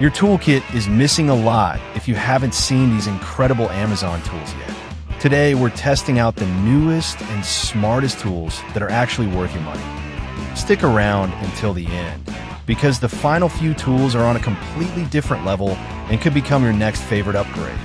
Your toolkit is missing a lot if you haven't seen these incredible Amazon tools yet. Today, we're testing out the newest and smartest tools that are actually worth your money. Stick around until the end, because the final few tools are on a completely different level and could become your next favorite upgrade.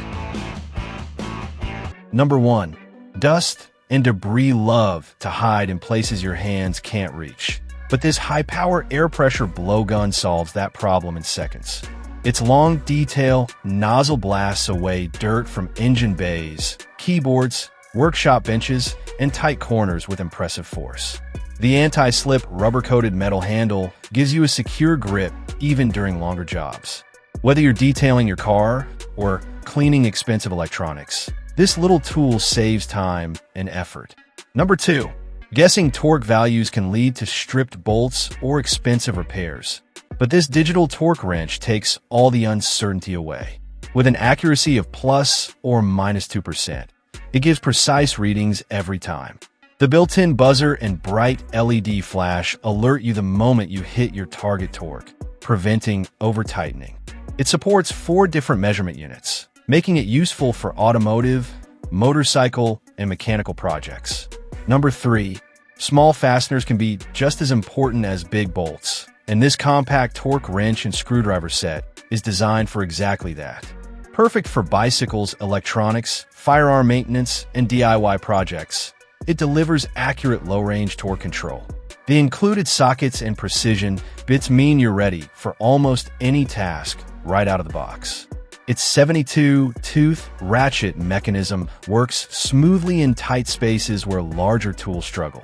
Number 1. Dust and debris love to hide in places your hands can't reach. But this high-power air pressure blowgun solves that problem in seconds. Its long detail nozzle blasts away dirt from engine bays, keyboards, workshop benches, and tight corners with impressive force. The anti-slip rubber-coated metal handle gives you a secure grip even during longer jobs. Whether you're detailing your car or cleaning expensive electronics, this little tool saves time and effort. Number 2. Guessing torque values can lead to stripped bolts or expensive repairs. But this digital torque wrench takes all the uncertainty away. With an accuracy of plus or minus 2%, it gives precise readings every time. The built-in buzzer and bright LED flash alert you the moment you hit your target torque, preventing over-tightening. It supports 4 different measurement units, making it useful for automotive, motorcycle, and mechanical projects. Number 3. Small fasteners can be just as important as big bolts, and this compact torque wrench and screwdriver set is designed for exactly that. Perfect for bicycles, electronics, firearm maintenance, and DIY projects, it delivers accurate low-range torque control. The included sockets and precision bits mean you're ready for almost any task right out of the box. Its 72-tooth ratchet mechanism works smoothly in tight spaces where larger tools struggle.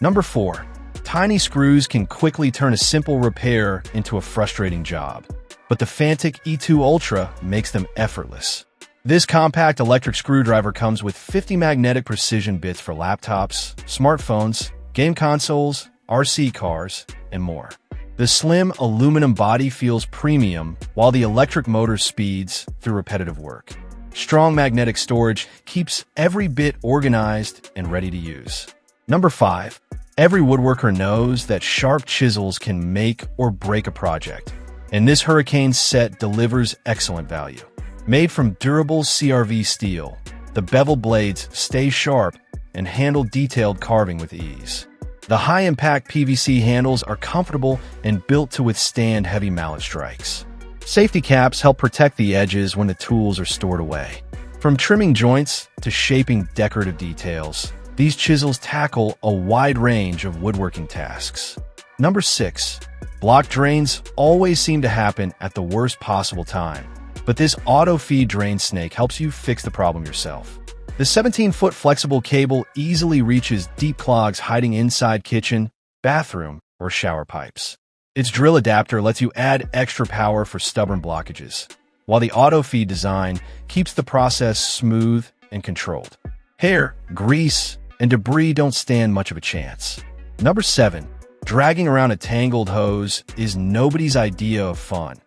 Number 4. Tiny screws can quickly turn a simple repair into a frustrating job, but the Fanttik E2 Ultra makes them effortless. This compact electric screwdriver comes with 50 magnetic precision bits for laptops, smartphones, game consoles, RC cars, and more. The slim aluminum body feels premium, while the electric motor speeds through repetitive work. Strong magnetic storage keeps every bit organized and ready to use. Number 5. Every woodworker knows that sharp chisels can make or break a project, and this Hurricane set delivers excellent value. Made from durable CRV steel, the bevel blades stay sharp and handle detailed carving with ease. The high-impact PVC handles are comfortable and built to withstand heavy mallet strikes. Safety caps help protect the edges when the tools are stored away. From trimming joints to shaping decorative details, these chisels tackle a wide range of woodworking tasks. Number 6. Block drains always seem to happen at the worst possible time, but this auto-feed drain snake helps you fix the problem yourself. The 17-foot flexible cable easily reaches deep clogs hiding inside kitchen, bathroom, or shower pipes. Its drill adapter lets you add extra power for stubborn blockages, while the auto-feed design keeps the process smooth and controlled. Hair, grease, and debris don't stand much of a chance. Number 7. Dragging around a tangled hose is nobody's idea of fun,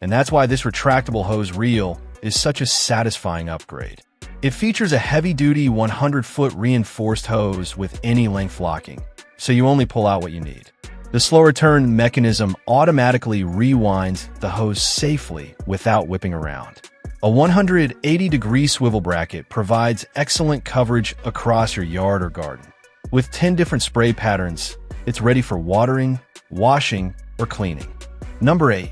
and that's why this retractable hose reel is such a satisfying upgrade. It features a heavy-duty 100-foot reinforced hose with any length locking, so you only pull out what you need. The slow return mechanism automatically rewinds the hose safely without whipping around. A 180-degree swivel bracket provides excellent coverage across your yard or garden. With 10 different spray patterns, it's ready for watering, washing, or cleaning. Number 8.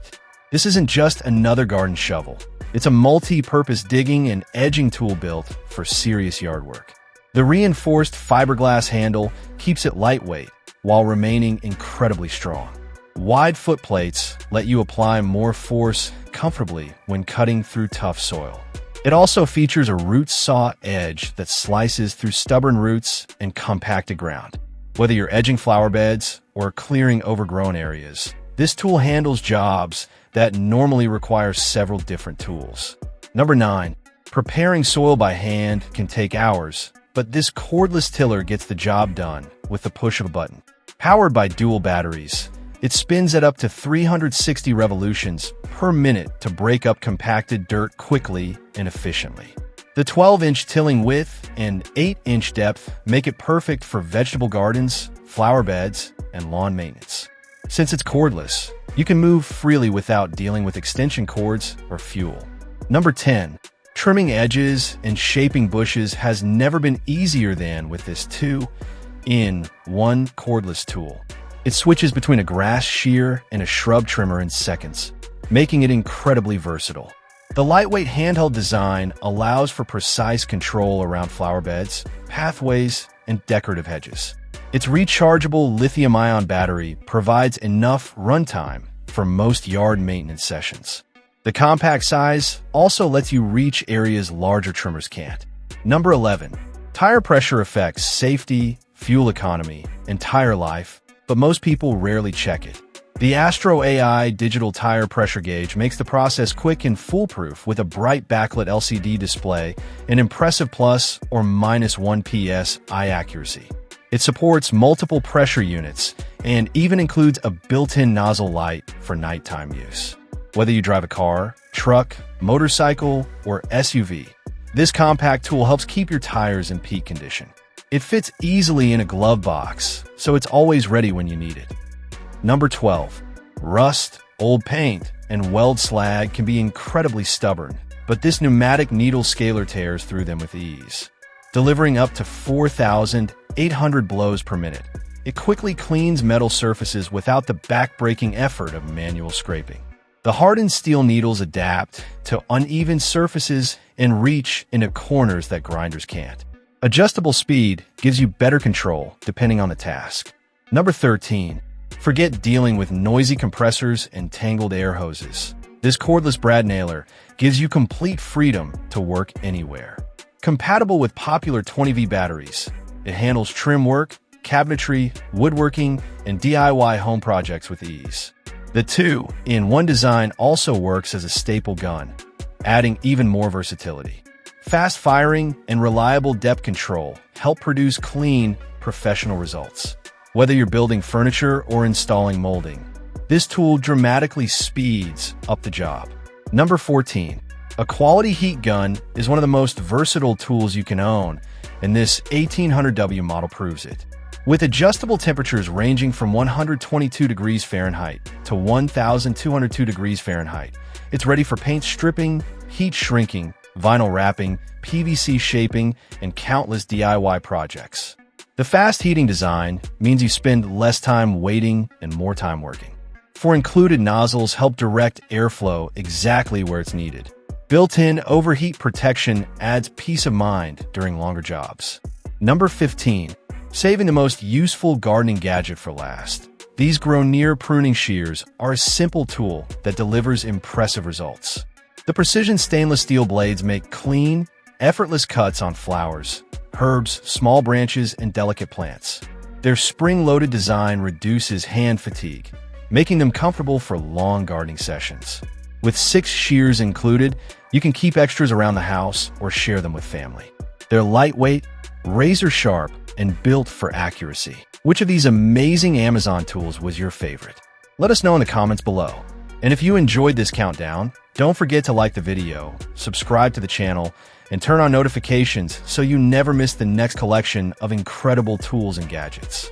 This isn't just another garden shovel. It's a multi-purpose digging and edging tool built for serious yard work. The reinforced fiberglass handle keeps it lightweight while remaining incredibly strong. Wide foot plates let you apply more force comfortably when cutting through tough soil. It also features a root saw edge that slices through stubborn roots and compacted ground. Whether you're edging flower beds or clearing overgrown areas, this tool handles jobs that normally require several different tools. Number 9. Preparing soil by hand can take hours, but this cordless tiller gets the job done with the push of a button. Powered by dual batteries, it spins at up to 360 revolutions per minute to break up compacted dirt quickly and efficiently. The 12-inch tilling width and 8-inch depth make it perfect for vegetable gardens, flower beds, and lawn maintenance. Since it's cordless, You can move freely without dealing with extension cords or fuel. Number 10. Trimming edges and shaping bushes has never been easier than with this 2-in-1 cordless tool. It switches between a grass shear and a shrub trimmer in seconds, making it incredibly versatile. The lightweight handheld design allows for precise control around flower beds, pathways, and decorative hedges. Its rechargeable lithium-ion battery provides enough runtime for most yard maintenance sessions. The compact size also lets you reach areas larger trimmers can't. Number 11. Tire pressure affects safety, fuel economy, and tire life, but most people rarely check it. The AstroAI digital tire pressure gauge makes the process quick and foolproof with a bright backlit LCD display and impressive plus or minus 1 psi accuracy. It supports multiple pressure units and even includes a built-in nozzle light for nighttime use. Whether you drive a car, truck, motorcycle, or SUV, this compact tool helps keep your tires in peak condition. It fits easily in a glove box, so it's always ready when you need it. Number 12. Rust, old paint, and weld slag can be incredibly stubborn, but this pneumatic needle scaler tears through them with ease. Delivering up to 4,800 blows per minute, it quickly cleans metal surfaces without the back-breaking effort of manual scraping. The hardened steel needles adapt to uneven surfaces and reach into corners that grinders can't. Adjustable speed gives you better control depending on the task. Number 13. Forget dealing with noisy compressors and tangled air hoses. This cordless brad nailer gives you complete freedom to work anywhere. Compatible with popular 20V batteries, it handles trim work, cabinetry, woodworking, and DIY home projects with ease. The 2-in-1 design also works as a staple gun, adding even more versatility. Fast firing and reliable depth control help produce clean, professional results. Whether you're building furniture or installing molding, this tool dramatically speeds up the job. Number 14. A quality heat gun is one of the most versatile tools you can own, and this 1800W model proves it. With adjustable temperatures ranging from 122 degrees Fahrenheit to 1,202 degrees Fahrenheit, it's ready for paint stripping, heat shrinking, vinyl wrapping, PVC shaping, and countless DIY projects. The fast heating design means you spend less time waiting and more time working. For included nozzles help direct airflow exactly where it's needed. Built-in overheat protection adds peace of mind during longer jobs. Number 15. Saving the most useful gardening gadget for last. These GROWNEER pruning shears are a simple tool that delivers impressive results. The precision stainless steel blades make clean, effortless cuts on flowers, herbs, small branches, and delicate plants. Their spring-loaded design reduces hand fatigue, making them comfortable for long gardening sessions. With 6 shears included, you can keep extras around the house or share them with family. They're lightweight, razor-sharp, and built for accuracy. Which of these amazing Amazon tools was your favorite? Let us know in the comments below. And if you enjoyed this countdown, don't forget to like the video, subscribe to the channel, and turn on notifications so you never miss the next collection of incredible tools and gadgets.